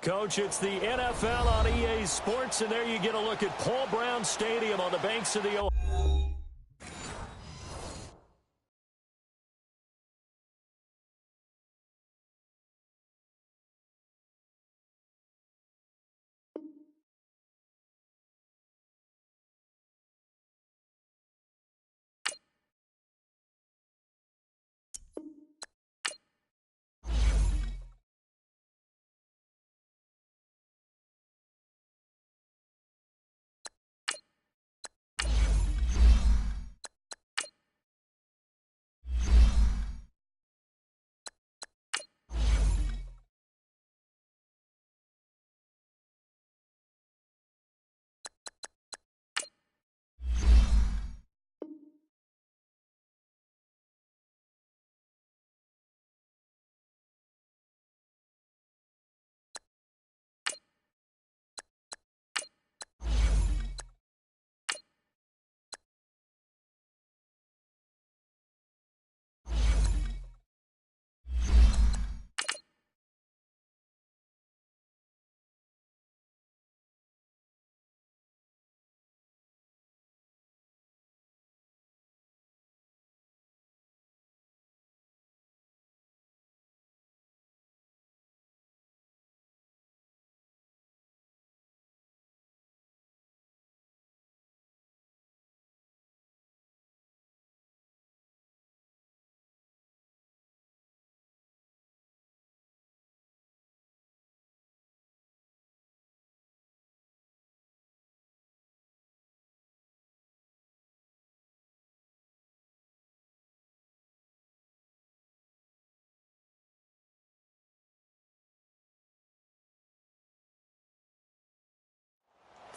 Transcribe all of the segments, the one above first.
Coach, it's the NFL on EA Sports, and there you get a look at Paul Brown Stadium on the banks of the Ohio.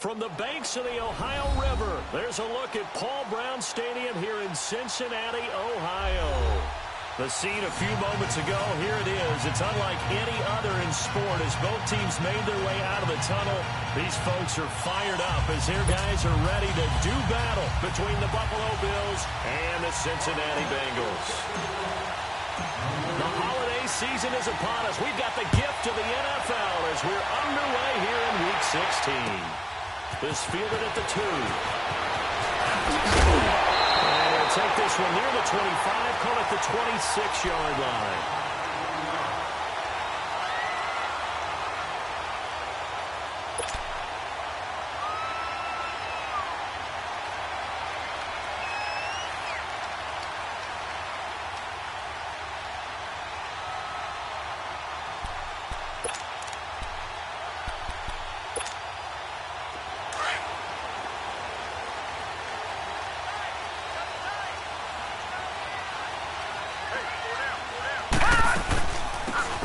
From the banks of the Ohio River, there's a look at Paul Brown Stadium here in Cincinnati, Ohio. The scene a few moments ago, here it is. It's unlike any other in sport as both teams made their way out of the tunnel. These folks are fired up as their guys are ready to do battle between the Buffalo Bills and the Cincinnati Bengals. The holiday season is upon us. We've got the gift of the NFL as we're underway here in Week 16. Is fielded at the 2. And he'll take this one near the 25, call it the 26-yard line.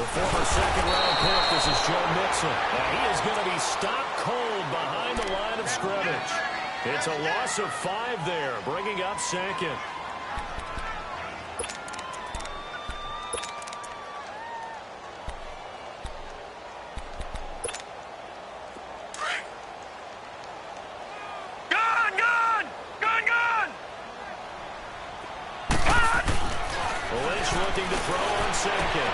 Former second-round pick, this is Joe Mixon. He is going to be stopped cold behind the line of scrimmage. It's a loss of 5 there, bringing up second. Lynch looking to throw on second.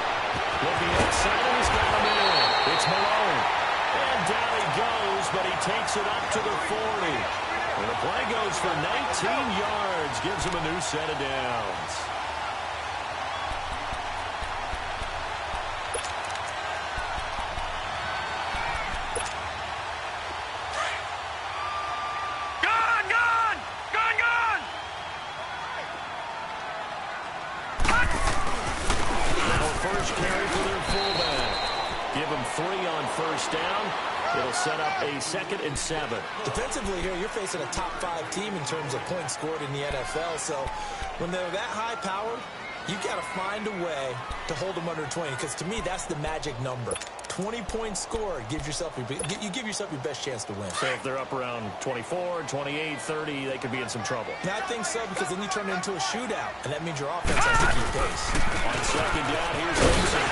Looking outside, and he's got him in. It's Malone. And down he goes, but he takes it up to the 40. And the play goes for 19 yards. Gives him a new set of downs. First carry for their fullback. Give him 3 on first down. It'll set up a 2nd and 7. Defensively here, you're facing a top 5 team in terms of points scored in the NFL. So when they're that high powered, you've got to find a way to hold them under 20. Because to me, that's the magic number. 20 points scored gives yourself you give yourself your best chance to win. So if they're up around 24, 28, 30, they could be in some trouble. Yeah, I think so, because then you turn it into a shootout, and that means your offense has to keep pace. On second down, here's Wilson.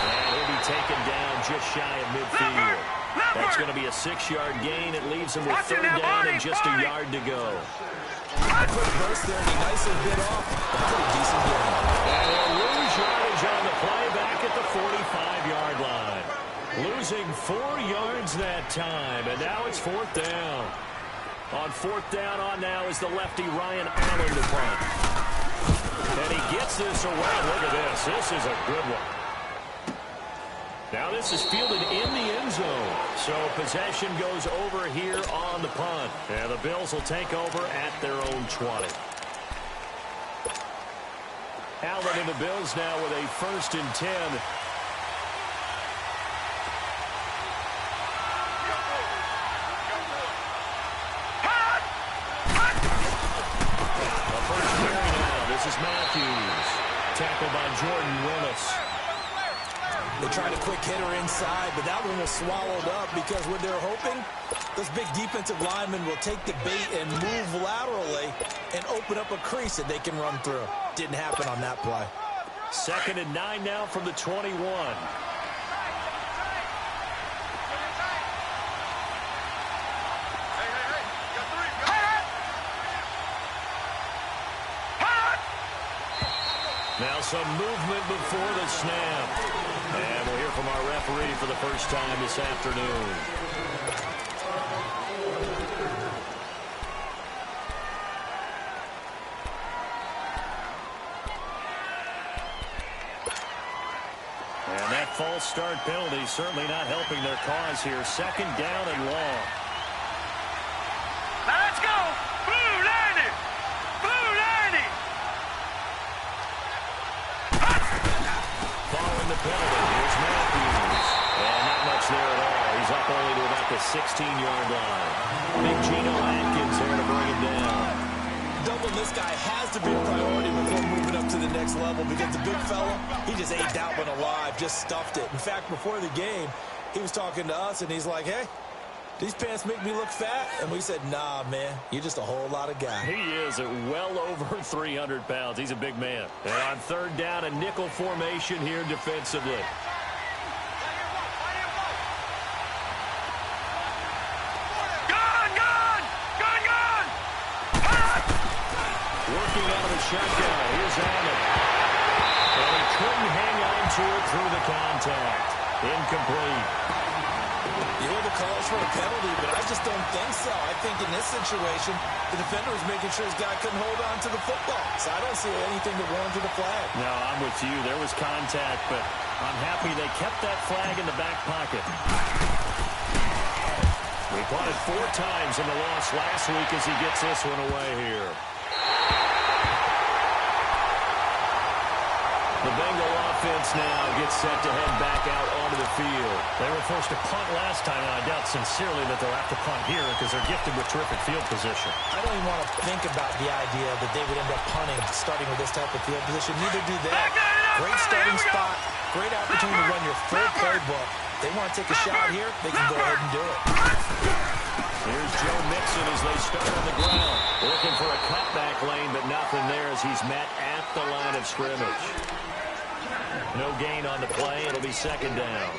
And he'll be taken down just shy of midfield. That's going to be a 6-yard gain. It leaves him with 3rd down and just a yard to go. A quick burst there, and he nicely bit off a pretty decent game. And he'll lose yardage on the play back at the 45-yard line. Lose losing 4 yards that time, and now it's 4th down. On 4th down now is the lefty Ryan Allen to punt. And he gets this away. Look at this. This is a good one. Now this is fielded in the end zone. So possession goes over here on the punt. And the Bills will take over at their own 20. Allen and the Bills now with a 1st and 10. A first carry now. This is Matthews. Tackled by Jordan Willis. They tried a quick hitter inside, but that one was swallowed up because what they're hoping, those big defensive linemen will take the bait and move laterally and open up a crease that they can run through. Didn't happen on that play. 2nd and 9 now from the 21. Now some movement before the snap. And we'll hear from our referee for the first time this afternoon. And that false start penalty certainly not helping their cause here. 2nd down and long. Let's go! Blue 90! Blue 90! Following the penalty, here's Matthews. And not much there at all. He's up only to about the 16-yard line. Big Geno Atkins there to bring him down. Doubling this guy has to be a priority before moving up to the next level because the big fella, he just ate that one alive, just stuffed it. In fact, before the game, he was talking to us, and he's like, hey, these pants make me look fat? And we said, nah, man, you're just a whole lot of guy. He is at well over 300 pounds. He's a big man. And on 3rd down, a nickel formation here defensively. Working out of the shotgun. Here's Allen. And he couldn't hang on to it through the contact. Incomplete. You hear the calls for a penalty, but I just don't think so. I think in this situation, the defender was making sure his guy couldn't hold on to the football. So I don't see anything that warranted a flag. No, I'm with you. There was contact, but I'm happy they kept that flag in the back pocket. We caught it 4 times in the loss last week as he gets this one away here. The Bengal offense now gets set to head back out onto the field. They were forced to punt last time, and I doubt sincerely that they'll have to punt here because they're gifted with terrific field position. I don't even want to think about the idea that they would end up punting starting with this type of field position. Neither do they. Great starting spot, great opportunity to run your full playbook. They want to take a shot here, they can go ahead and do it. Here's Joe Mixon as they start on the ground. Looking for a cutback lane, but nothing there as he's met at the line of scrimmage. No gain on the play. It'll be 2nd down.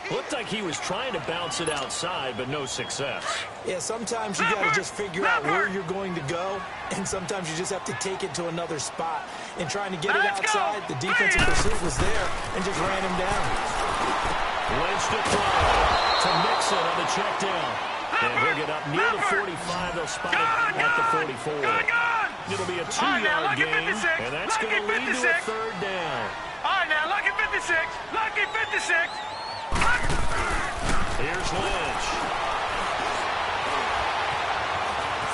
Looked like he was trying to bounce it outside, but no success. Yeah, sometimes you got to just figure out where you're going to go, and sometimes you just have to take it to another spot. And trying to get it outside, the defensive pursuit was there and just ran him down. Lynch to throw to Mixon on the check down. And he'll get up near the 45. They'll spot it at the 44. It'll be a 2-yard gain, and that's going to lead to a 3rd down. All right, now, lucky 56. Lucky 56. Here's Lynch.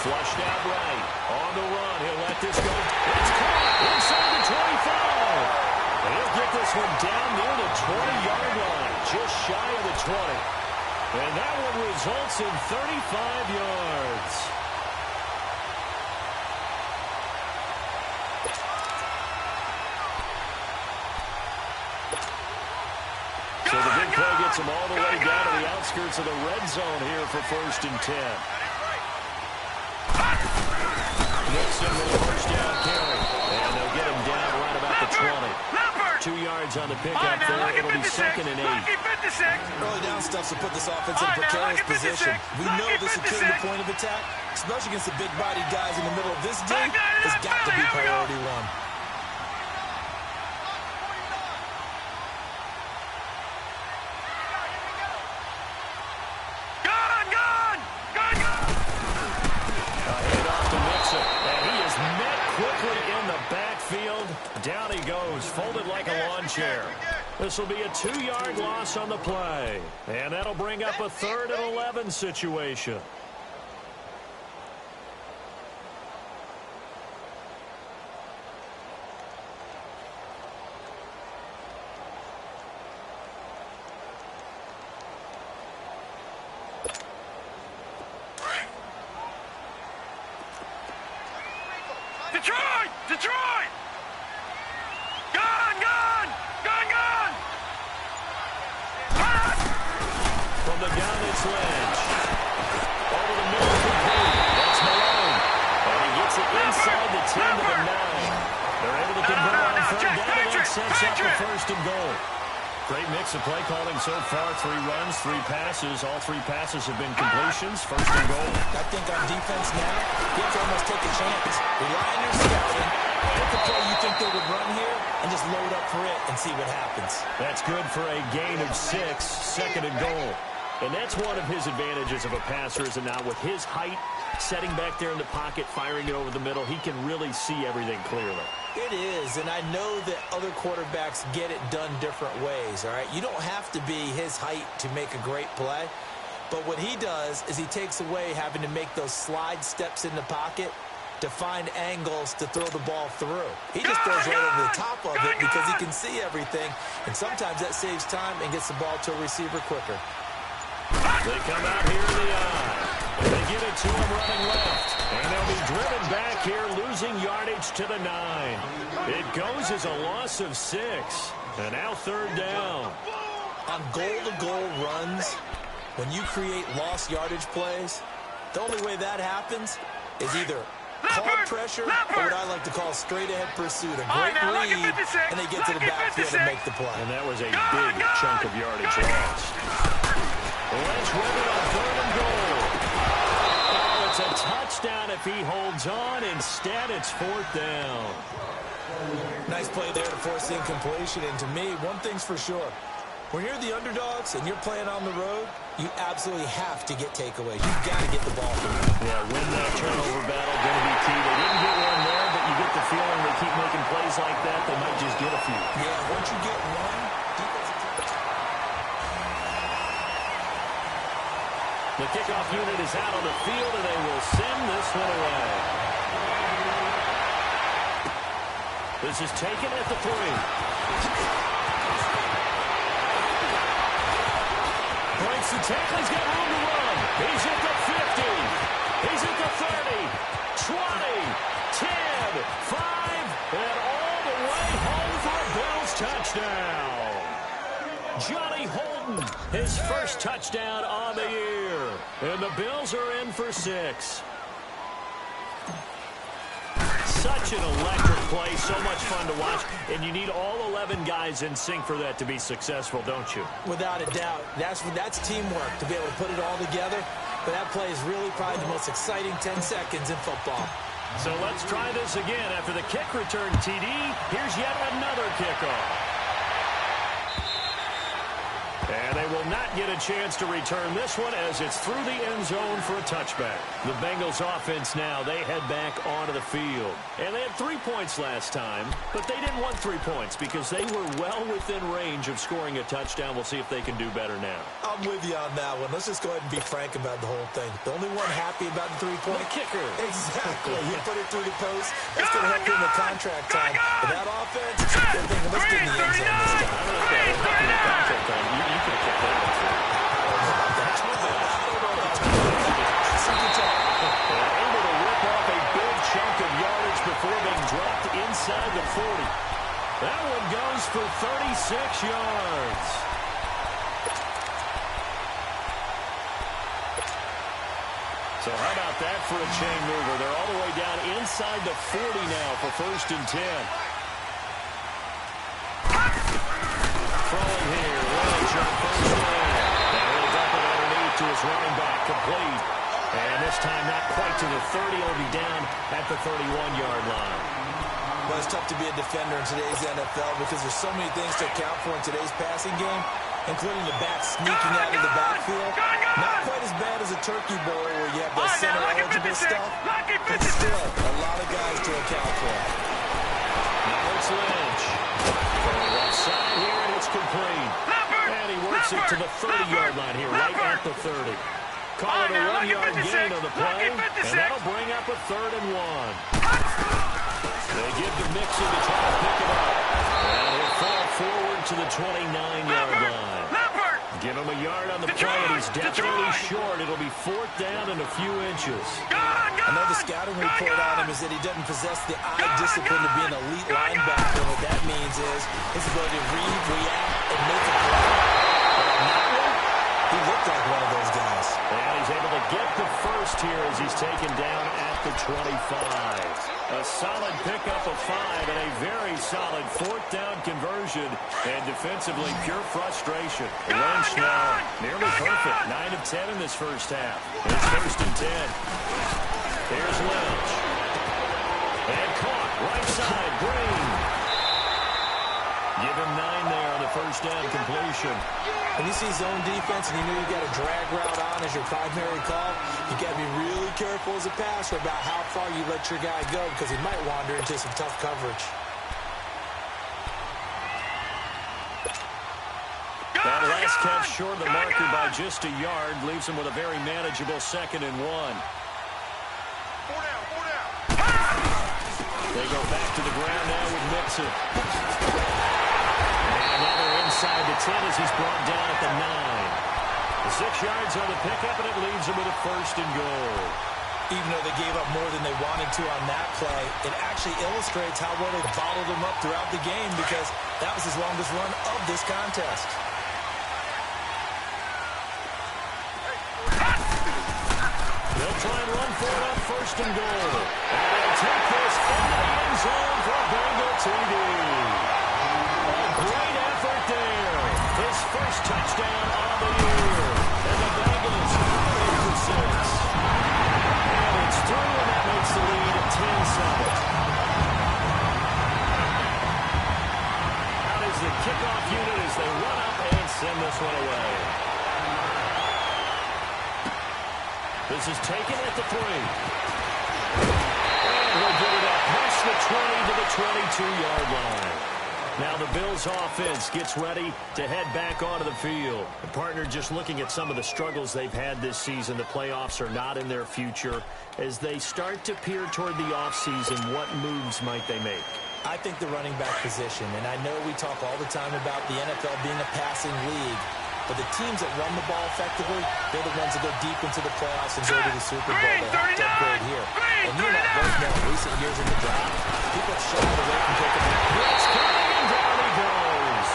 Flushed out right. On the run. He'll let this go. It's caught inside the 25. And he'll get this one down near the 20-yard line. Just shy of the 20. And that one results in 35 yards. So the big play gets them all the way down to the outskirts of the red zone here for 1st and 10. Nixon with a 1st down carry. And they'll get him down right about the 20. 2 yards on the pickup there. It'll be 2nd and 8. Early down stuff to put this offense in a precarious position. We know the security point of attack, especially against the big-bodied guys in the middle of this day, has got to be priority run. Down he goes, folded like a lawn chair. This will be a 2-yard loss on the play. And that'll bring up a 3rd and 11 situation. Detroit! Detroit! Gone! Gone! Gone! Gone! From the gun, it's Lynch. Over the middle to Payne. That's Malone. And he gets it inside the 10 to the 9. They're able to convert on 3rd down, and that sets up the 1st and goal. Great mix of play calling so far. 3 runs, 3 passes. All 3 passes have been completions. 1st and goal. I think on defense now, you have to almost take a chance. Rely on your scouting. Pick a play you think they would run here, and just load up for it and see what happens. That's good for a gain of 6. 2nd and goal. And that's one of his advantages of a passer, is it not? With his height, setting back there in the pocket, firing it over the middle, he can really see everything clearly. It is, and I know that other quarterbacks get it done different ways, all right? You don't have to be his height to make a great play, but what he does is he takes away having to make those slide steps in the pocket to find angles to throw the ball through. He just throws right over the top of it because he can see everything, and sometimes that saves time and gets the ball to a receiver quicker. They come out here in the eye. And they give it to him running left. And they'll be driven back here, losing yardage to the 9. It goes as a loss of 6. And now 3rd down. On goal-to-goal runs, when you create lost yardage plays, the only way that happens is either call pressure or what I like to call straight-ahead pursuit. A great read, and they get to the backfield and make the play. And that was a big chunk of yardage lost. Lynch with it on 3rd and goal. Oh, it's a touchdown if he holds on. Instead, it's 4th down. Nice play there to force the incompletion. And to me, one thing's for sure. When you're the underdogs and you're playing on the road, you absolutely have to get takeaways. You've got to get the ball from them. Yeah, win that turnover battle, going to be key. They didn't get one there, but you get the feeling they keep making plays like that, they might just get a few. Yeah, once you get one, the kickoff unit is out on the field, and they will send this one away. This is taken at the 3. Breaks the tackle. He's got room to run. He's at the 50. He's at the 30, 20, 10, 5, and all the way home for a Bills touchdown. Johnny Holden, his first touchdown on the year. And the Bills are in for 6. Such an electric play, so much fun to watch. And you need all 11 guys in sync for that to be successful, don't you? Without a doubt. That's teamwork to be able to put it all together. But that play is really probably the most exciting 10 seconds in football. So let's try this again. After the kick return TD, here's yet another kickoff. And they will not get a chance to return this one as it's through the end zone for a touchback. The Bengals offense now, they head back onto the field. And they had 3 points last time, but they didn't want 3 points because they were well within range of scoring a touchdown. We'll see if they can do better now. I'm with you on that one. Let's just go ahead and be frank about the whole thing. The only one happy about the 3-point kicker. Exactly. You put it through the post. That's going to help you in the contract time. But that offense, they're thinking, let's get in the end zone this time. You could have kept that one through. Able to rip off a big chunk of yardage before being dropped inside the 40. That one goes for 36 yards. So how about that for a chain mover? They're all the way down inside the 40 now for 1st and 10. Throwing here, Lynch on 1st down. Now he'll dump it underneath to his running back, complete. And this time not quite to the 30, he'll be down at the 31-yard line. Well, it's tough to be a defender in today's NFL because there's so many things to account for in today's passing game, including the back sneaking out of the backfield. Not quite as bad as a turkey bowl where you have the center-eligible stuff, but still a lot of guys to account for. Now let's Here's Lynch. Left side here, and it's complete. And he works it to the 30-yard line here, right at the 30. Call it a 1-yard gain on the play, and that'll bring up a 3rd and 1. They give to Mixon to try to pick it up. And he'll fall forward to the 29-yard line. Give him a yard on the play, and he's definitely short. It'll be 4th down and a few inches. I know the scouting report on him is that he doesn't possess the eye discipline to be an elite linebacker. What that means is his ability to read, react, and make a play. But on that one, he looked like one of those guys. And he's able to get the first here as he's taken down at the 25. A solid pickup of 5 and a very solid 4th down conversion. And defensively, pure frustration. Lynch now nearly perfect. 9 of 10 in this first half. It's 1st and 10. Here's Lynch. And caught. Right side. Green. Give him 9 there on the first down completion. When you see zone defense and you know you got a drag route on as your primary call, you got to be really careful as a passer about how far you let your guy go because he might wander into some tough coverage. That last catch short of the marker by just a yard leaves him with a very manageable 2nd and 1. They go back to the ground now with Mixon. And now they're inside the 10 as he's brought down at the 9. The 6 yards on the pickup, and it leaves him with a 1st and goal. Even though they gave up more than they wanted to on that play, it actually illustrates how well they bottled him up throughout the game because that was his longest run of this contest. They'll try and run for it on 1st and goal. And they'll take this into the end zone for a Bengal TD. A great effort there. His first touchdown of the year. And the Bengals are 8-6. And it's through, and that makes the lead at 10-7. Out is the kickoff unit as they run up and send this one away. This is taken at the 3. And he'll get it up past the 20 to the 22-yard line. Now the Bills offense gets ready to head back onto the field. The partner, just looking at some of the struggles they've had this season, the playoffs are not in their future. As they start to peer toward the offseason, what moves might they make? I think the running back position, and I know we talk all the time about the NFL being a passing league, but the teams that run the ball effectively, they're the ones that go deep into the playoffs and go to the Super Bowl. They have to upgrade here. And you and I both know in recent years in the draft, people have shied away from taking that. Blitz coming, and down he goes.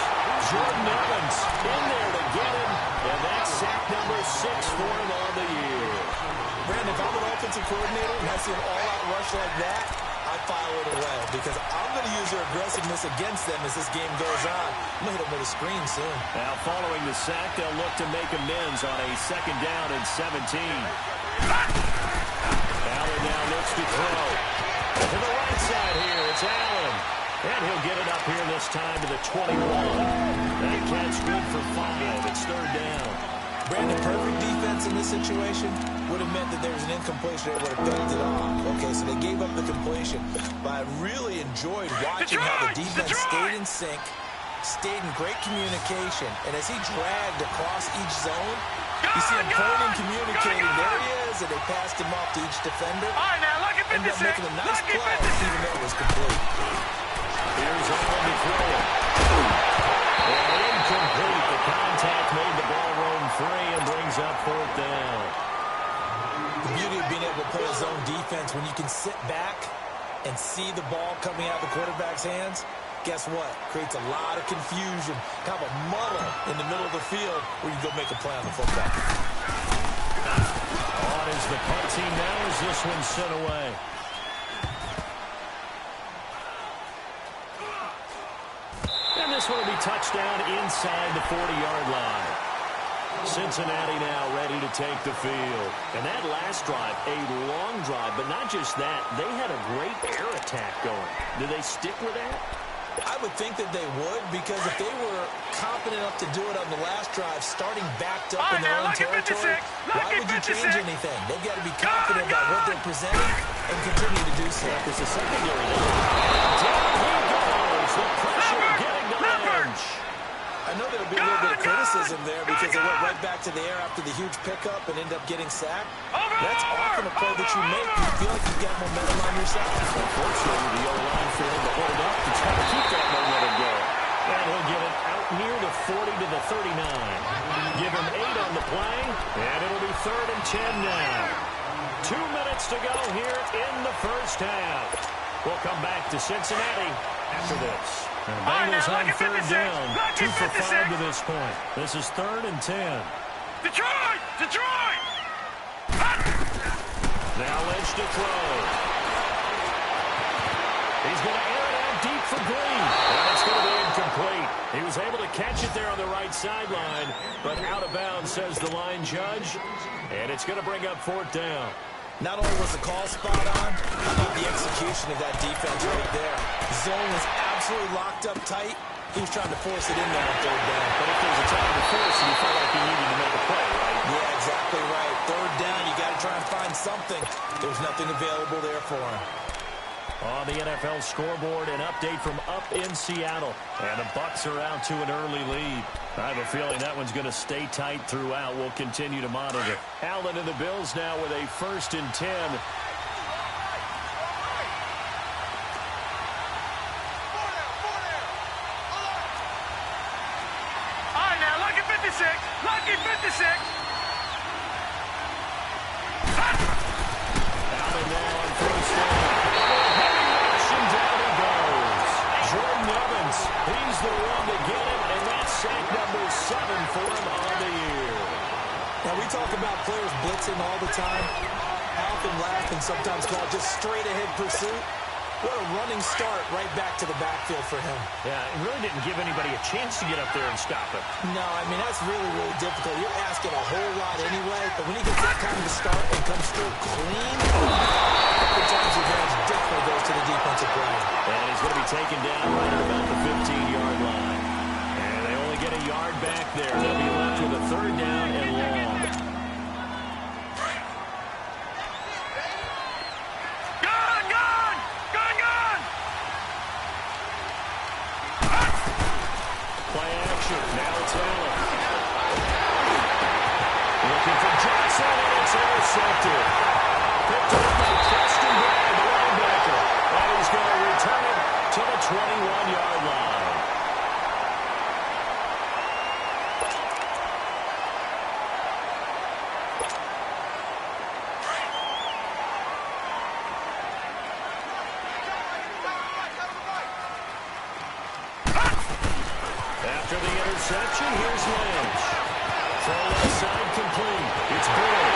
Jordan Evans in there to get him, and that's sack number 6 for him on the year. Brandon, if I'm an offensive coordinator and I see an all-out rush like that, I file it away because I'm going to use their aggressiveness against them as this game goes on. I'm going to hit them with a screen soon. Now following the sack, they'll look to make amends on a 2nd down and 17. Allen now looks to throw. To the right side here, it's Allen. And he'll get it up here this time to the 21. That catch good for 5. It's 3rd down. Brandon, perfect defense in this situation would have meant that there was an incompletion that would have ducked it off. Okay, so they gave up the completion. But I really enjoyed watching how the defense stayed in sync, stayed in great communication. And as he dragged across each zone, you see him pointing and communicating. There he is, and they passed him off to each defender. All right, now, look at 56. Ended up making a nice play, even though it was complete. Here's Allen to throw. And incomplete. The contact made the ball roam free and brings up 4th down. The beauty of being able to play a zone defense when you can sit back and see the ball coming out of the quarterback's hands, guess what? Creates a lot of confusion, kind of a muddle in the middle of the field where you go make a play on the football. On is the punt team now as this one's sent away. And this one will be touchdown inside the 40-yard line. Cincinnati now ready to take the field. And that last drive, a long drive, but not just that. They had a great air attack going. Do they stick with that? I would think that they would, because if they were confident enough to do it on the last drive, starting backed up in their own territory, why would you change anything? They've got to be confident about what they're presenting and continue to do so. There's a secondary there. Down he goes. I know there'll be a little bit of criticism there because they went right back to the air after the huge pickup and ended up getting sacked. That's often a play that you make. You feel like you've got momentum on your side. Unfortunately, the O-line failed to hold up to try to keep that momentum going. And he'll get it out near the 40 to the 39. Give him 8 on the play, and it'll be 3rd and 10 now. 2 minutes to go here in the first half. We'll come back to Cincinnati after this. And the Bengals on 3rd down. 2 for 5 to this point. This is 3rd and 10. Detroit! Detroit! Now Lynch to throw. He's going to air it out deep for Green. And it's going to be incomplete. He was able to catch it there on the right sideline, but out of bounds, says the line judge. And it's going to bring up 4th down. Not only was the call spot on, how about the execution of that defense right there? Zone was absolutely locked up tight. He was trying to force it in there on 3rd down. But if there's a time to force it, you felt like you needed to make a play, right? Yeah, exactly right. 3rd down, you got to try and find something. There's nothing available there for him. On the NFL scoreboard, an update from up in Seattle. And the Bucs are out to an early lead. I have a feeling that one's going to stay tight throughout. We'll continue to monitor. Allen and the Bills now with a 1st and 10. All right, now, lucky 56. Lucky 56. Allen now on 1st down. Down he goes. Jordan Evans, he's the one to get it, and that's sack number 7 for him on the year. Now, we talk about players blitzing all the time. I often laugh and sometimes call it just straight-ahead pursuit. What a running start right back to the backfield for him. Yeah, it really didn't give anybody a chance to get up there and stop him. No, I mean, that's really, really difficult. You're asking a whole lot anyway, but when he gets that kind of start and comes through clean, the times advantage definitely goes to the defensive player. And he's going to be taken down right at about the 15-yard line. And they only get a yard back there. They'll be left with a 3rd down and long. Gun, gun! Gun, gun! Play action. Now it's Allen. Looking for Johnson, and it's intercepted. Picked up by Preston Brown, the linebacker. And he's going to return it to the 21-yard line. After the interception, here's Lynch. Throw left side complete. It's Boyd.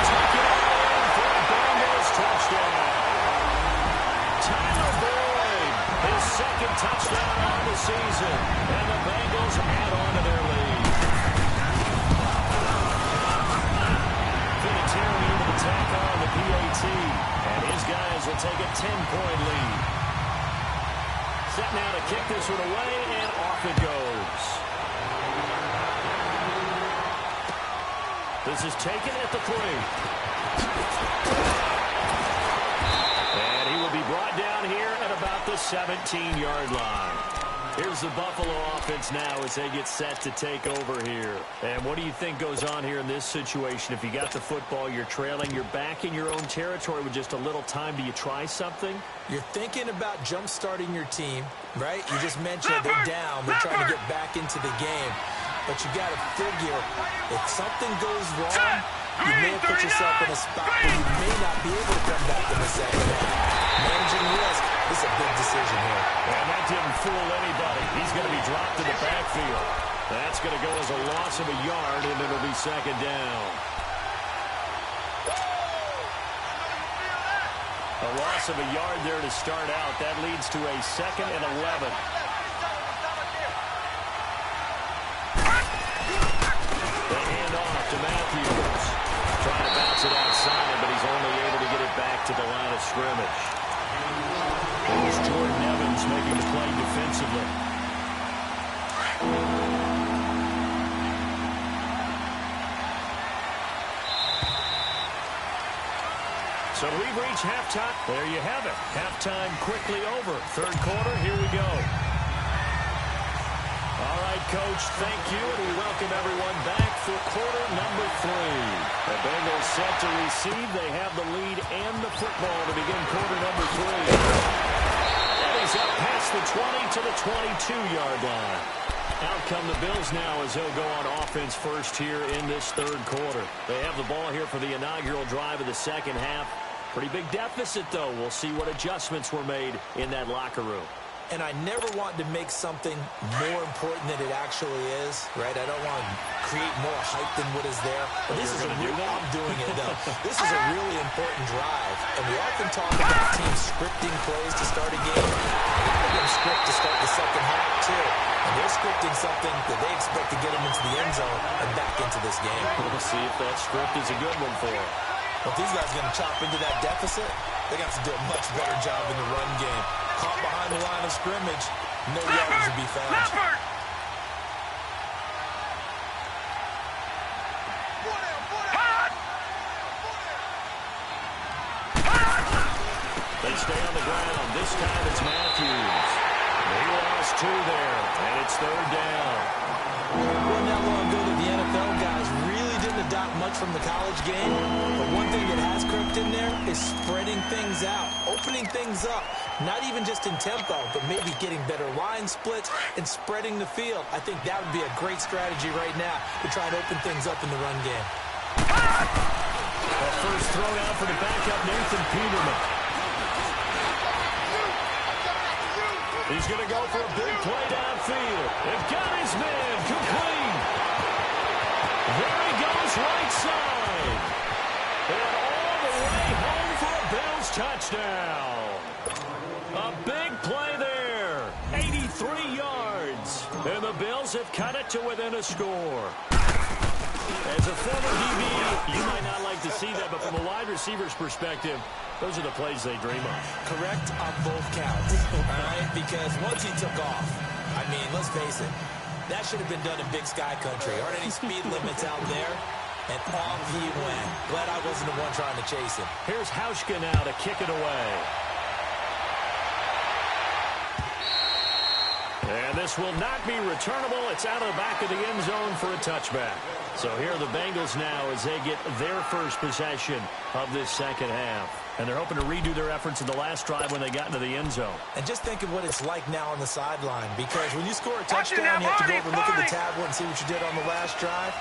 Tuck it in for a Bengals touchdown. Tyler Boyd, his 2nd touchdown on the season. And the Bengals add on to their lead. Vinatieri able to tack on the PAT. And his guys will take a 10-point lead. Set now to kick this one away, and off it goes. This is taken at the 3. And he will be brought down here at about the 17-yard line. Here's the Buffalo offense now as they get set to take over here. And what do you think goes on here in this situation? If you got the football, you're trailing, you're back in your own territory with just a little time. Do you try something? You're thinking about jump-starting your team, right? You just mentioned they're down. They're trying to get back into the game. But you got to figure, if something goes wrong, you may have put yourself in a spot where you may not be able to come back in the second half. Managing risk is a big decision here. And that didn't fool anybody. He's going to be dropped to the backfield. That's going to go as a loss of a yard, and it'll be 2nd down. A loss of a yard there to start out. That leads to a 2nd and 11. They hand off to Matthews. Trying to bounce it outside, but he's only able to get it back to the line of scrimmage. It was Jordan Evans making the play defensively. So we've reached halftime. There you have it. Halftime quickly over. 3rd quarter, here we go. All Coach. Thank you, and we welcome everyone back for quarter number 3. The Bengals set to receive. They have the lead and the football to begin quarter number 3. And he's up past the 20 to the 22-yard line. Out come the Bills now as they'll go on offense first here in this third quarter. They have the ball here for the inaugural drive of the second half. Pretty big deficit, though. We'll see what adjustments were made in that locker room. And I never want to make something more important than it actually is, right? I don't want to create more hype than what is there. But this is I'm doing it, though. This is a really important drive. And we often talk about teams scripting plays to start a game. They're going to script to start the second half, too. And they're scripting something that they expect to get them into the end zone and back into this game. We'll see if that script is a good one for them. If these guys are going to chop into that deficit, they got to do a much better job in the run game. Caught behind the line of scrimmage, no yardage to be found. They stay on the ground. This time it's Matthews. They lost 2 there, and it's third down. Well, not long ago that the NFL guys really didn't adopt much from the college game, but one thing that has crept in there is spreading things out, opening things up, not even just in tempo, but maybe getting better line splits and spreading the field. I think that would be a great strategy right now to try and open things up in the run game. That first throw down for the backup, Nathan Peterman. He's going to go for a big play downfield. They've got his man complete. There he goes right side. And all the way home for a Bills touchdown. A big play there. 83 yards. And the Bills have cut it to within a score. As a former DB, you might not like to see that, but from a wide receiver's perspective, those are the plays they dream of. Correct on both counts, all right? Because once he took off, I mean, let's face it, that should have been done in Big Sky Country. Aren't any speed limits out there? And off he went. Glad I wasn't the one trying to chase him. Here's Hauschka now to kick it away. And this will not be returnable. It's out of the back of the end zone for a touchback. So here are the Bengals now as they get their first possession of this second half. And they're hoping to redo their efforts in the last drive when they got into the end zone. And just think of what it's like now on the sideline. Because when you score a touchdown, you have to go over and look at the tablet and see what you did on the last drive.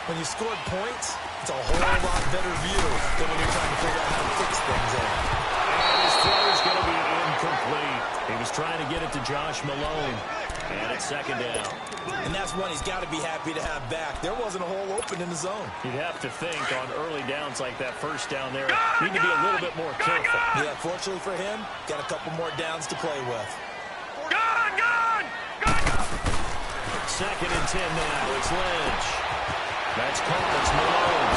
When you scored points, it's a whole lot better view than when you're trying to figure out how to fix things up. And his throw is going to be incomplete. He was trying to get it to Josh Malone. And it's second down. And that's one he's got to be happy to have back. There wasn't a hole open in the zone. You'd have to think on early downs like that first down there, need to be a little bit more careful. Yeah, fortunately for him, got a couple more downs to play with. Second and 10 now. It's Lynch. That's caught. It's Malone.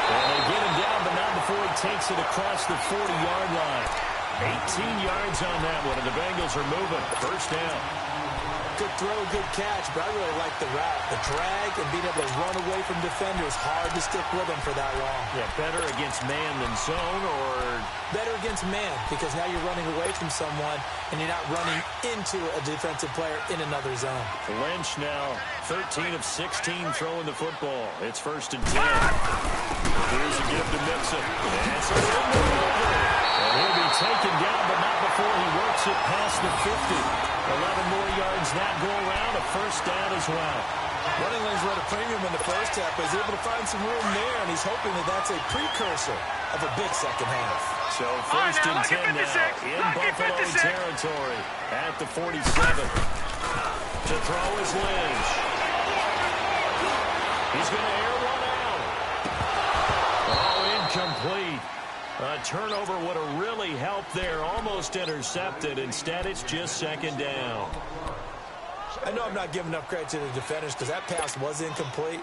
And they get him down, but not before he takes it across the 40-yard line. 18 yards on that one, and the Bengals are moving. First down. Good throw, good catch, but I really like the route. The drag and being able to run away from defenders, hard to stick with them for that long. Yeah, better against man than zone, or? Better against man, because now you're running away from someone, and you're not running into a defensive player in another zone. Lynch now, 13 of 16 throwing the football. It's first and 10. Here's a give to Mixon. That's a and he'll be taken down, but not before he works it past the 50. 11 more yards that go around, a first down as well. Running lanes were at a premium in the first half, but he's able to find some room there, and he's hoping that that's a precursor of a big second half. So first and 10 now in Buffalo territory at the 47. To throw is Lynch. He's going to air one out. Oh, incomplete. A turnover would have really helped there. Almost intercepted. Instead, it's just second down. I know I'm not giving enough credit to the defenders because that pass was incomplete.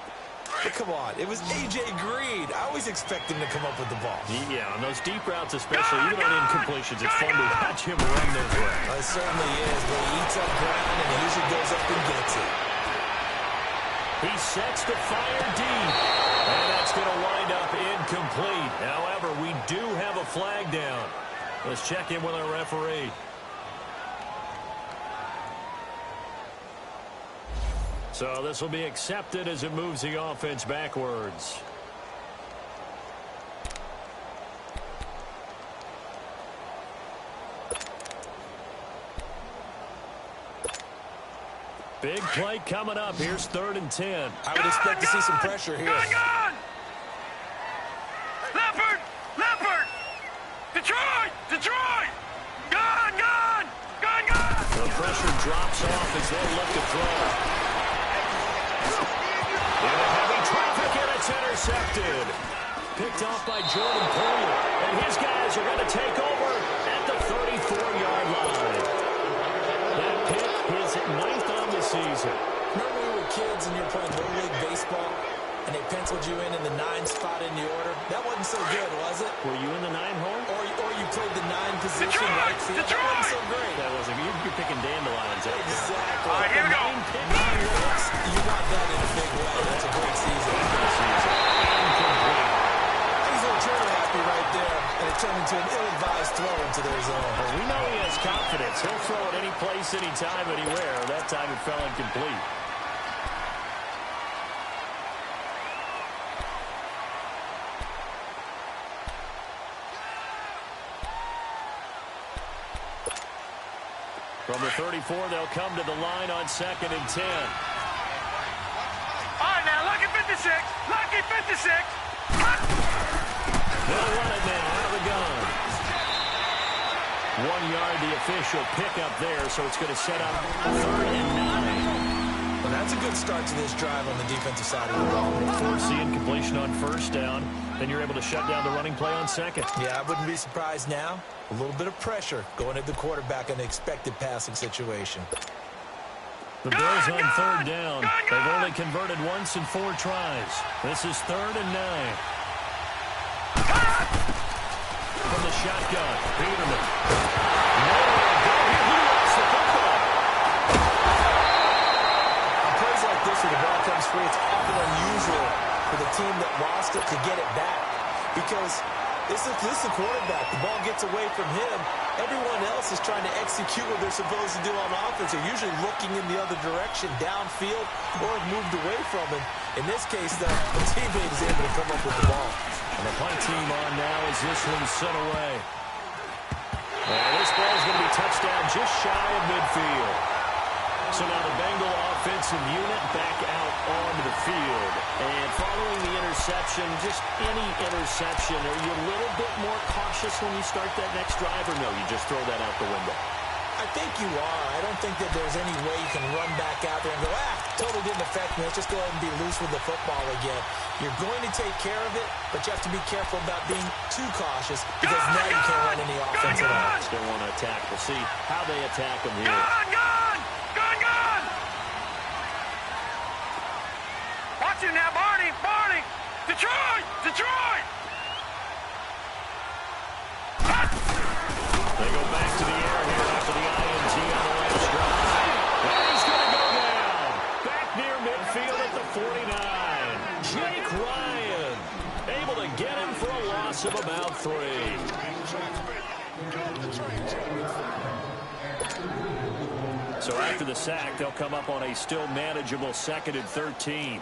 But come on, it was A.J. Green. I always expect him to come up with the ball. Yeah, on those deep routes especially, even on incompletions, it's fun to watch him run those routes. It certainly is, but he eats up ground and he usually goes up and gets it. He sets the fire deep, and that's going to wind up incomplete. However, we do have a flag down. Let's check in with our referee. So this will be accepted as it moves the offense backwards. Big play coming up. Here's 3rd and 10. I would expect to see some pressure here. Gone! Leopard! Leopard! Detroit! Detroit! Gone! Gone! Gone! Gone! The pressure drops off as they look to throw. Into heavy traffic, and it's intercepted. Picked off by Jordan Poyer. And his guys are going to take over at the 34-yard line. That pick is 9th on the season. Remember we were kids and you were playing Little League Baseball and they penciled you in the 9 spot in the order? That wasn't so good, was it? Were you in the 9 hole? Or you played the 9 position Detroit! right field? That Detroit! wasn't so great. That wasn't. You're picking dandelions out there. Exactly. All right, here we go. You got that in a big way. That's a great season. Incomplete. He's a little trigger happy right there, and it turned into an ill-advised throw into their zone. Well, we know he has confidence. He'll throw it any place, anytime, anywhere. That time it fell incomplete. From the 34, they'll come to the line on 2nd and 10. All right, now, lucky 56. Lucky 56. They'll run it now out of the gun. 1 yard, the official pickup there, so it's going to set up 3rd and 9. Well, that's a good start to this drive on the defensive side of the ball. Forcing completion on 1st down. Then you're able to shut down the running play on 2nd. Yeah, I wouldn't be surprised now. A little bit of pressure going at the quarterback in the expected passing situation. The Bills on 3rd down. They've only converted once in 4 tries. This is 3rd and 9. From the shotgun, Peterman. Nowhere to go. He lost the football. On plays like this where the ball comes free, it's often unusual for the team that lost it to get it back. Because this is the quarterback. The ball gets away from him. Everyone else is trying to execute what they're supposed to do on offense. They're usually looking in the other direction, downfield, or have moved away from him. In this case, the teammate is able to come up with the ball. And the punt team on now as this one's sent away. And this ball is going to be touched down just shy of midfield. So now the Bengal offensive unit back out onto the field. And following the interception, just any interception, are you a little bit more cautious when you start that next drive, or no, you just throw that out the window? I think you are. I don't think that there's any way you can run back out there and go, totally didn't affect me. Let's just go ahead and be loose with the football again. You're going to take care of it, but you have to be careful about being too cautious because now you can't run any offense at all. Still want to attack. We'll see how they attack them here. Gone! Gone! Gone! Gone! Watch him now, Barney! Barney! Detroit! Detroit! They go back to the air here after the INT on the last drive. And he's going to go down. Back near midfield at the 49. Jake Ryan able to get him for a loss of about 3. So after the sack, they'll come up on a still manageable 2nd and 13.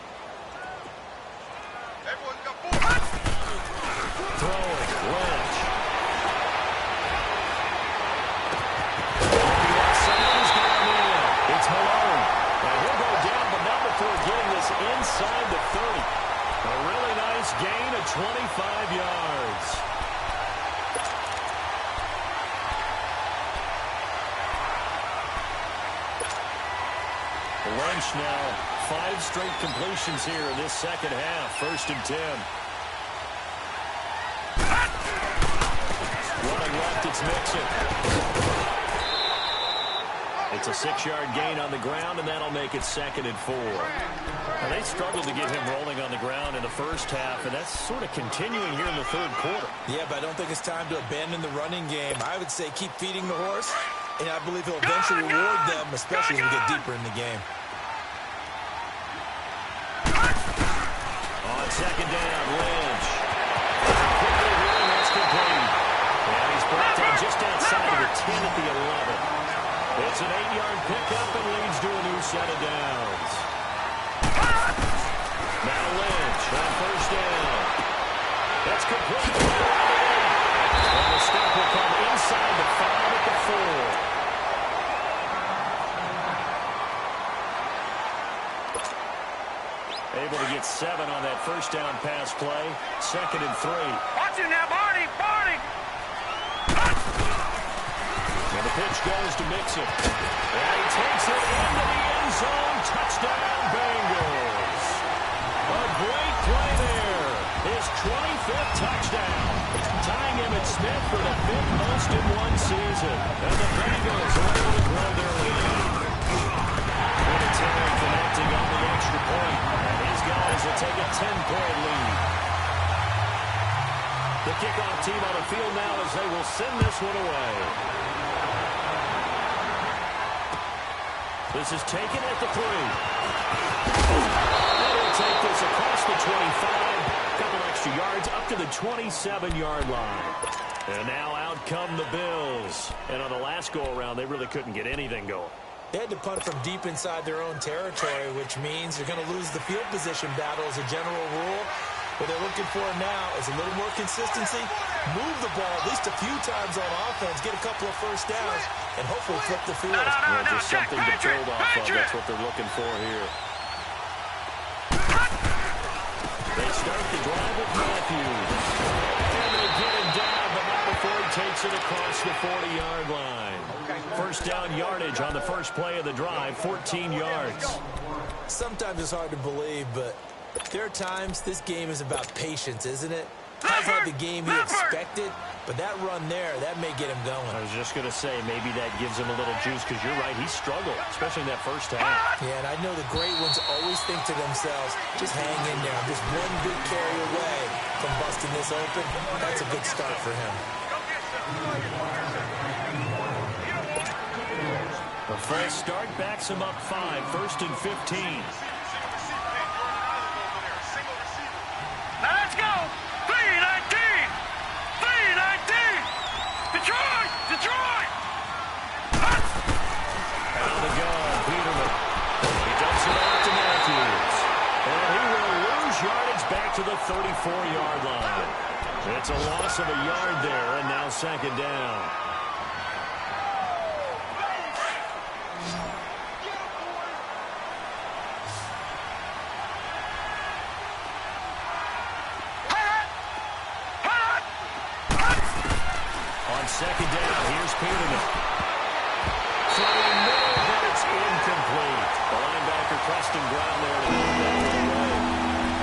Throwing, Lynch. It's Malone. And he'll go down, but not before getting this inside the 30. A really nice gain of 25 yards. Lynch now 5 straight completions here in this second half. 1st and 10. Running left, it's Mixon. It's a 6-yard gain on the ground, and that'll make it 2nd and 4. Now, they struggled to get him rolling on the ground in the first half, and that's sort of continuing here in the 3rd quarter. Yeah, but I don't think it's time to abandon the running game. I would say keep feeding the horse, and I believe he'll eventually reward them, especially as we get deeper in the game. On 2nd down, Lynch. Quickly here, and that's complete. And he's brought down just outside of the 10 at the 11. It's an 8-yard pickup and leads to a new set of downs. On first down. That's complete. And the stop will come inside the 5 at the 4. Able to get 7 on that first down pass play. 2nd and 3. Watch it now, Barney! Barney! And the pitch goes to Mixon. And he takes it into the end zone. Touchdown, Bengals. A great play there. His 25th touchdown. Tying Emmitt Smith for the 5th most in one season. And the Bengals are able to grow their lead. Terry connecting on the extra point. And his guys will take a 10-point lead. The kickoff team on the field now as they will send this one away. This is taken at the 3. They'll take this across the 25. Couple extra yards up to the 27-yard line. And now out come the Bills. And on the last go-around, they really couldn't get anything going. They had to punt from deep inside their own territory, which means they're going to lose the field position battle as a general rule. What they're looking for now is a little more consistency, move the ball at least a few times on offense, get a couple of first downs, and hopefully flip the field. Just something to build off of. That's what they're looking for here. They start the drive with Matthews. And they get him down, but not before he takes it across the 40-yard line. First down yardage on the first play of the drive, 14 yards. Sometimes it's hard to believe, but there are times this game is about patience, isn't it? Hasn't had the game he expected, but that run there, that may get him going. I was just going to say, maybe that gives him a little juice, because you're right, he struggled, especially in that first half. Yeah, and I know the great ones always think to themselves, just hang in there. I'm just one big carry away from busting this open. That's a good start for him. The false start backs him up 5, 1st and 15. Now let's go! 3-19! 3-19! Detroit! Detroit! Out the gun, Peterman. He dumps it out to Matthews. And he will lose yardage back to the 34-yard line. It's a loss of a yard there, and now 2nd down. Second down, here's Peterman. Throwing more, but it's incomplete. The linebacker Preston Brown there to move that way.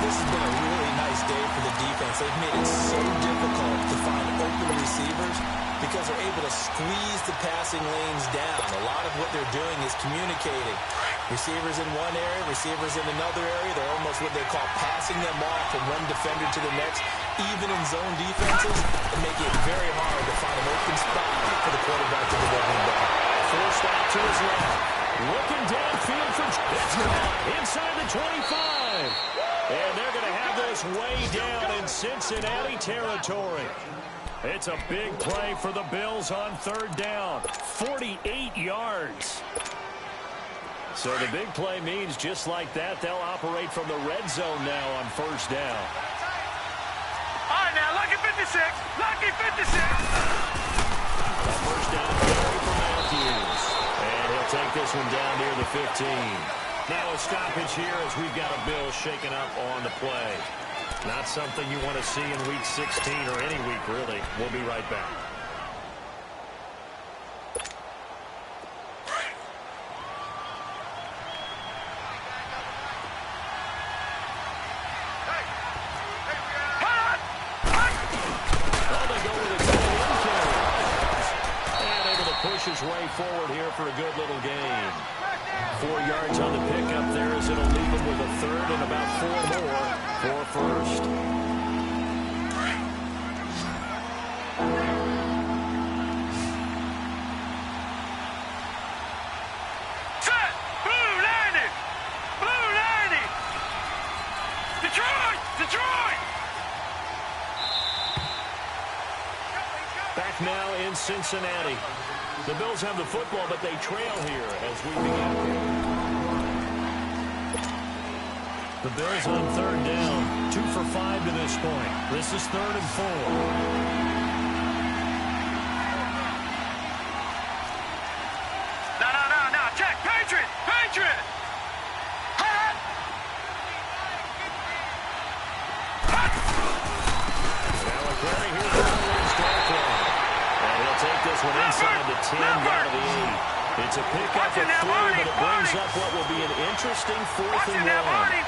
This has been a really nice day for the defense. They've made it so difficult to find open receivers because they're able to squeeze the passing lanes down. A lot of what they're doing is communicating. Receivers in one area, receivers in another area. They're almost what they call passing them off from one defender to the next. Even in zone defenses, and make it very hard to find an open spot for the quarterback to deliver the ball. Forced out to his left. Looking downfield for it's inside the 25. And they're going to have this way down in Cincinnati territory. It's a big play for the Bills on 3rd down. 48 yards. So the big play means just like that, they'll operate from the red zone now on 1st down. All right, now, lucky 56. Lucky 56. That first down carry for Matthews. And he'll take this one down near the 15. Now a stoppage here as we've got a Bill shaken up on the play. Not something you want to see in Week 16 or any week, really. We'll be right back. His way forward here for a good little gain. 4 yards on the pickup there as it'll leave him with a 3rd and about 4 more for 1st. Set! Blue 90! Blue 90! Detroit! Detroit! Back now in Cincinnati. The Bills have the football, but they trail here as we begin. The Bills on third down, 2 for 5 to this point. This is 3rd and 4. No. Check. Patriot. And he'll take this one inside the 10 down to the 8. It's a pickup of 3, but it brings up what will be an interesting 4th and 1.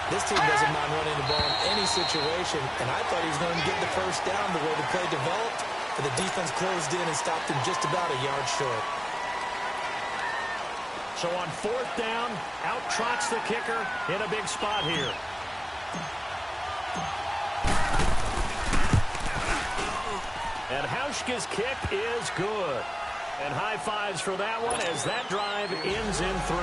This team doesn't mind running the ball in any situation, and I thought he was going to get the first down the way the play developed, but the defense closed in and stopped him just about a yard short. So on 4th down, out trots the kicker in a big spot here. And Hauschka's kick is good. And high fives for that one as that drive ends in 3.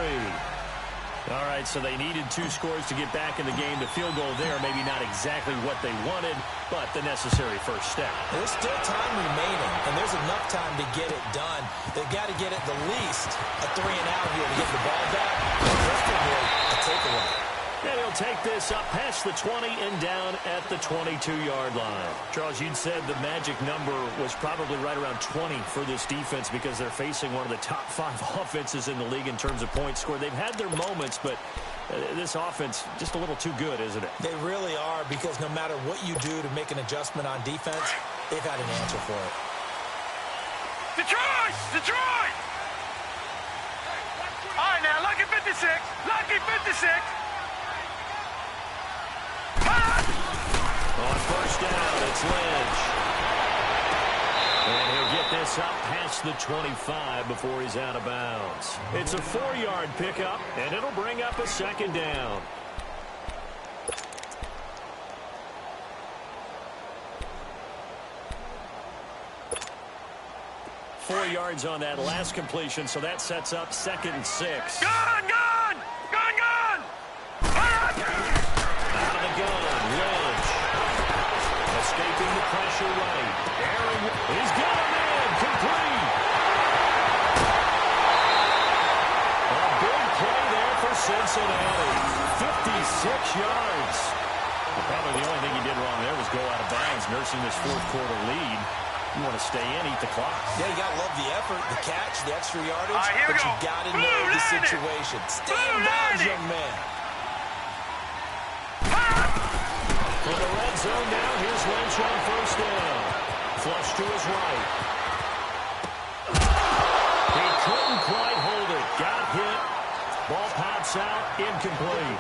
All right, so they needed 2 scores to get back in the game. The field goal there, maybe not exactly what they wanted, but the necessary first step. There's still time remaining, and there's enough time to get it done. They've got to get at the least a 3 and out here to get the ball back, preferably a takeaway. And he'll take this up past the 20 and down at the 22-yard line. Charles, you'd said the magic number was probably right around 20 for this defense because they're facing one of the top 5 offenses in the league in terms of points scored. They've had their moments, but this offense just a little too good, isn't it? They really are, because no matter what you do to make an adjustment on defense, they've got an answer for it. Detroit! All right, now, lucky 56. On first down, it's Lynch. And he'll get this up past the 25 before he's out of bounds. It's a 4-yard pickup, and it'll bring up a 2nd down. Four yards on that last completion, so that sets up 2nd and 6. Gun! Out of the gun, Lynch. Escaping the pressure right. Aaron, he's got a man, complete. A big play there for Cincinnati. 56 yards. Probably the only thing he did wrong there was go out of bounds, nursing this 4th quarter lead. You want to stay in, eat the clock. Yeah, you got to love the effort, the catch, the extra yardage, right, here we but go. you got to know the situation. Stand down, young man. For the red zone now, here's Lynch on first down. Flush to his right. He couldn't quite hold it. Got hit. Ball pops out. Incomplete.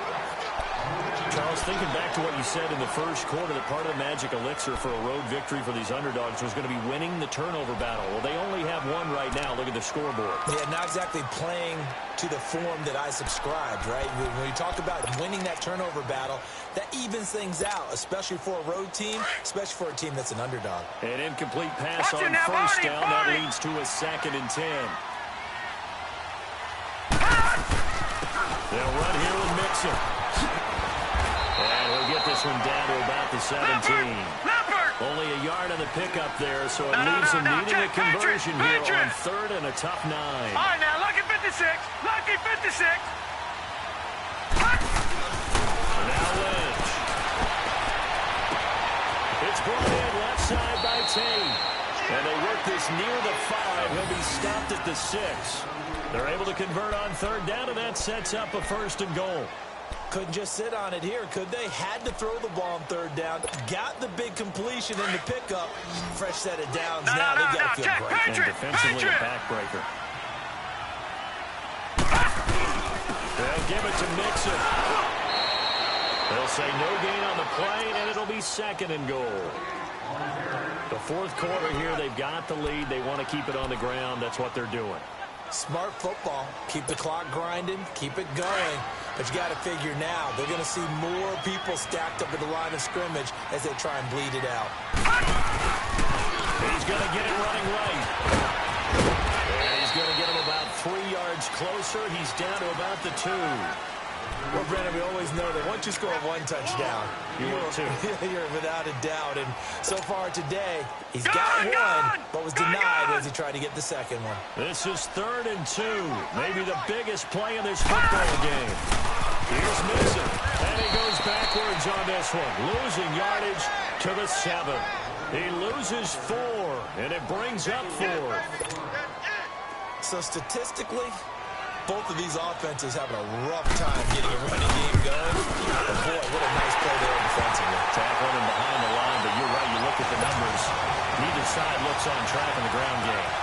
Charles, thinking back to what you said in the first quarter, that part of the magic elixir for a road victory for these underdogs was going to be winning the turnover battle. Well, they only have one right now. Look at the scoreboard. Yeah, not exactly playing to the form that I subscribed, right? When you talk about winning that turnover battle, that evens things out, especially for a road team, especially for a team that's an underdog. An incomplete pass on first down. That leads to a 2nd and 10. They'll run here with Mixon. And he'll get this one down to about the 17. Only a yard on the pickup there, so it leaves him needing a conversion here on 3rd and a tough 9. All right, now, lucky 56. Now Lynch. It's brought in left side by Tate. And they work this near the 5. He'll be stopped at the 6. They're able to convert on 3rd down, and that sets up a 1st and goal. Couldn't just sit on it here, could they? Had to throw the ball on 3rd down. Got the big completion in the pickup. Fresh set of downs now. They got to feel great. And defensively a backbreaker. They'll give it to Mixon. They'll say no gain on the play, and it'll be 2nd and goal. The 4th quarter here, they've got the lead. They want to keep it on the ground. That's what they're doing. Smart football. Keep the clock grinding. Keep it going. But you got to figure now, they're going to see more people stacked up at the line of scrimmage as they try and bleed it out. He's going to get it running right. And he's going to get him about 3 yards closer. He's down to about the 2. Well, Brennan, we always know that once you score one touchdown, you're without a doubt. And so far today, he's got one, but was denied as he tried to get the second one. This is 3rd and 2. Maybe the biggest play in this football game. Here's Mixon, and he goes backwards on this one, losing yardage to the 7. He loses 4, and it brings up 4. So statistically, both of these offenses having a rough time getting a running game going. But boy, what a nice play there defensively. Tackling him behind the line, but you're right, you look at the numbers. Neither side looks on track in the ground game.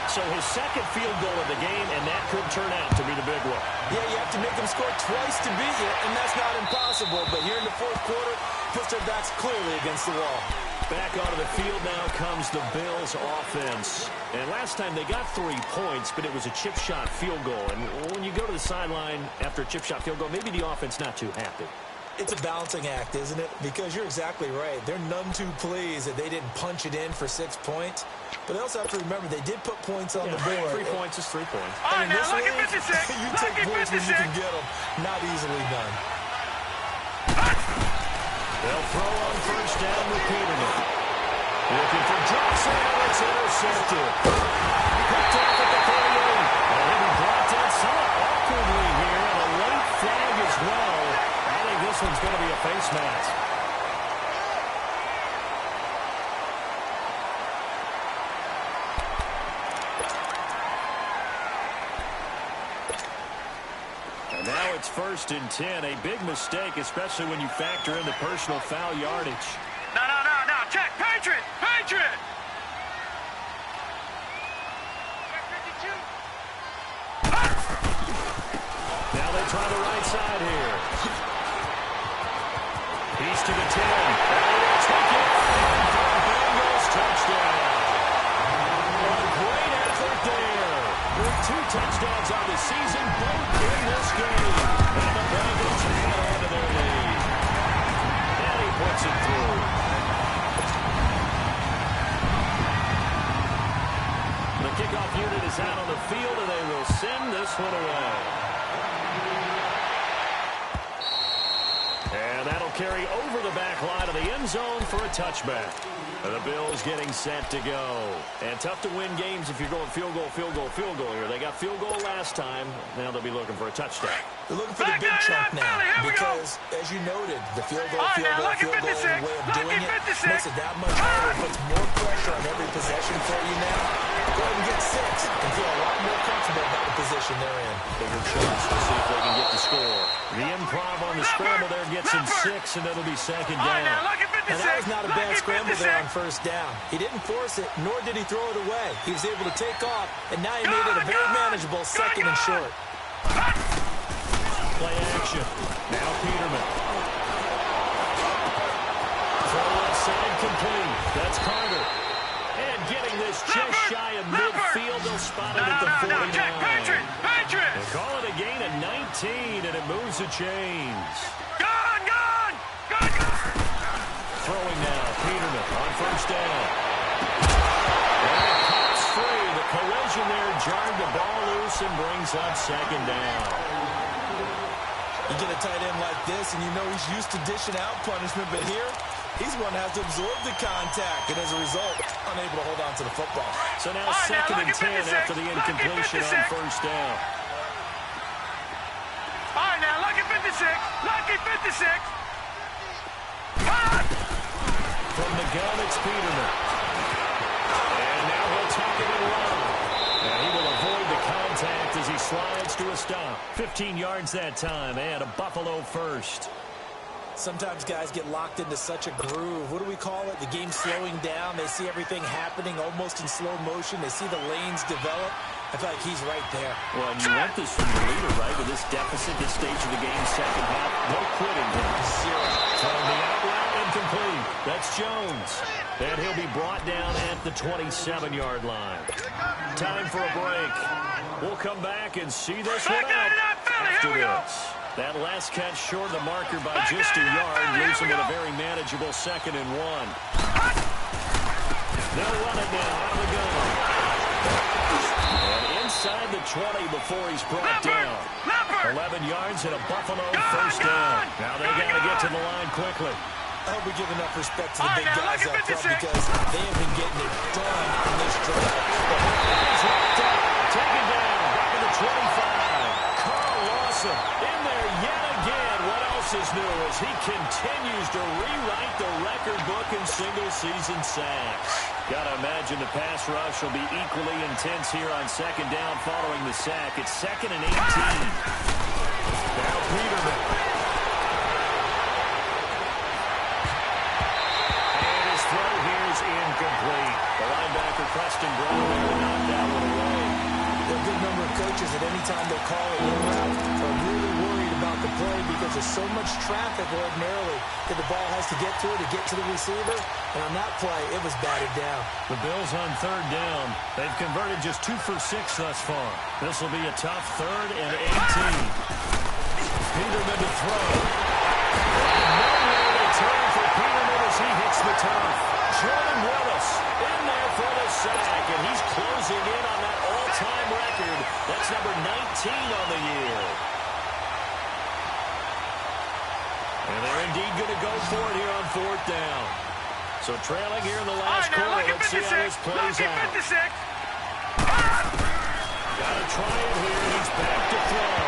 So his second field goal of the game, and that could turn out to be the big one. Yeah, you have to make them score twice to beat you, and that's not impossible. But here in the fourth quarter, puts their backs clearly against the wall. Back onto the field now comes the Bills offense. And last time they got 3 points, but it was a chip shot field goal. And when you go to the sideline after a chip shot field goal, maybe the offense not too happy. It's a balancing act, isn't it? Because you're exactly right. They're none too pleased that they didn't punch it in for 6 points. But they also have to remember they did put points on the board. 3 points is 3 points. All right, now look at 56. You take points when you can get them. Not easily done. They'll throw on first down with Peterman. Looking for Johnson, and it's intercepted. Picked off at the 38. And he'll be brought down somewhat awkwardly here, and a late flag as well. I think this one's going to be a face mask. And now it's 1st and 10. A big mistake, especially when you factor in the personal foul yardage. No. Check. Patriot. Now they try the right side here. He's to the 10. They'll take it. Bengals touchdown. A great effort there. With 2 touchdowns on the season, both in this game. And the Bengals hang on to their lead. And he puts it through. The kickoff unit is out on the field, and they will send this one away. And that'll carry over the back line of the end zone for a touchback. And the Bills getting set to go. And tough to win games if you're going field goal here. They got field goal last time. Now they'll be looking for a touchdown. They're looking for the big chunk now because, as you noted, the field goal way of doing it makes it that much harder. It puts more pressure on every possession for you now. Go ahead and get 6 and feel a lot more comfortable about the position they're in. Bigger chance to see if they can get the score. The improv on the scramble there gets him 6, and it'll be 2nd down. And that was not a bad scramble there on first down. He didn't force it, nor did he throw it away. He was able to take off, and now he made it a very manageable 2nd and short. Play action. Now Peterman. Throw left side complete. That's Carter. And getting this just shy of midfield. They'll spot it at the 49. Patriot. They call it a gain of 19, and it moves the chains. Gone. Throwing now, Peterman on first down. And it pops free. The collision there jarred the ball loose and brings up 2nd down. You get a tight end like this, and you know he's used to dishing out punishment, but here, he's one that has to absorb the contact, and as a result, unable to hold on to the football. So now 2nd and 10 after the incompletion on first down. All right, now, lucky 56. From the gun, it's Peterman. And now he'll tuck it and run. And he will avoid the contact as he slides to a stop. 15 yards that time, and a Buffalo first. Sometimes guys get locked into such a groove. What do we call it? The game slowing down. They see everything happening almost in slow motion. They see the lanes develop. I feel like he's right there. Well, and you want this from the leader, right? With this deficit, this stage of the game, 2nd half, no quitting him. 0. Throwing the out route incomplete. That's Jones. And he'll be brought down at the 27-yard line. Time for a break. We'll come back and see this one out after this. That last catch short of the marker by just a yard leaves him with a very manageable 2nd and 1. They'll run it now out of the gun. And inside the 20 before he's brought down. 11 yards and a Buffalo first down. Now they got to get to the line quickly. I hope we give enough respect to the big guys up front because they have been getting it done in this drive. He's locked up, taken down, back in the 25. Carl Lawson in there yet again. What else is new as he continues to rewrite the record book in single-season sacks. Got to imagine the pass rush will be equally intense here on second down following the sack. It's 2nd and 18. Now Peterman. And his throw here is incomplete. The linebacker Preston Brown knocked that one away. There are a good number of coaches at any time they call it in route are really worried about the play because there's so much traffic ordinarily that the ball has to get to the receiver. And on that play, it was batted down. The Bills on 3rd down. They've converted just 2 for 6 thus far. This will be a tough 3rd and 18. Peterman to throw. Nowhere to turn for Peterman as he hits the turf. Jordan Willis in there for the sack, and he's closing in on that all-time record. That's number 19 on the year. And they're indeed going to go for it here on 4th down. So trailing here in the last quarter. Let's see how this plays out. Got to try it here. He's back to throw.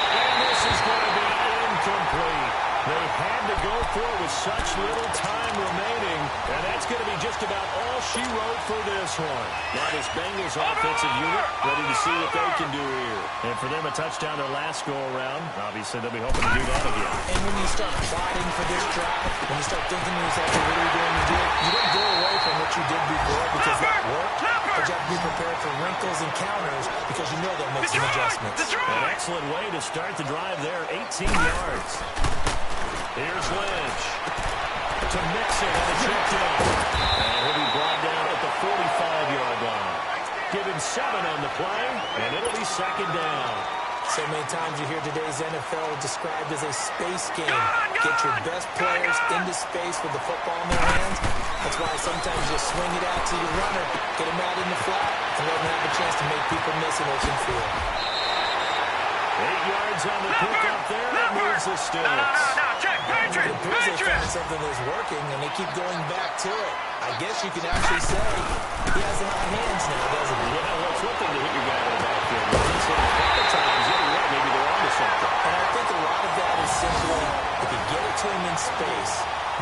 And this is going to be incomplete. They had to go for it with such little time remaining, and that's going to be just about all she wrote for this one. Now this Bengals offensive unit ready to see what they can do here. And for them, a touchdown their last go-around. Obviously, they'll be hoping to do that again. And when you start plotting for this drive, when you start thinking to yourself, what are you going to do? You don't go away from what you did before because that worked, but you have to be prepared for wrinkles and counters because you know they'll make some adjustments. An excellent way to start the drive there, 18 yards. Here's Lynch to Mixon on the check down. And he'll be brought down at the 45-yard line. Give him 7 on the play, and it'll be 2nd down. So many times you hear today's NFL described as a space game. Get your best players into space with the football in their hands. That's why sometimes you swing it out to your runner, get him out in the flat, and let him have a chance to make people miss an open field. 8 yards on the pickup there. That moves the sticks. No, check. The Bills have found something that's working, and they keep going back to it. I guess you could actually say he has the high hands now, doesn't he? Yeah, well, it's one thing to hit your guy in the backfield. He's hit a couple times. Anyway, maybe they're on to something. And I think a lot of that is simply if you get it to him in space,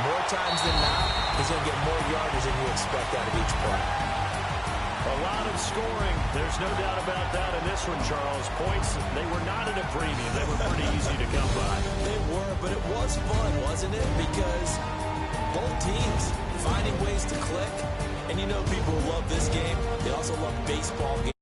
more times than not, he's going to get more yardage than you expect out of each play. A lot of scoring. There's no doubt about that in this one, Charles. Points, they were not at a premium. They were pretty easy to come by. They were, but it was fun, wasn't it? Because both teams finding ways to click. And you know people love this game. They also love baseball games.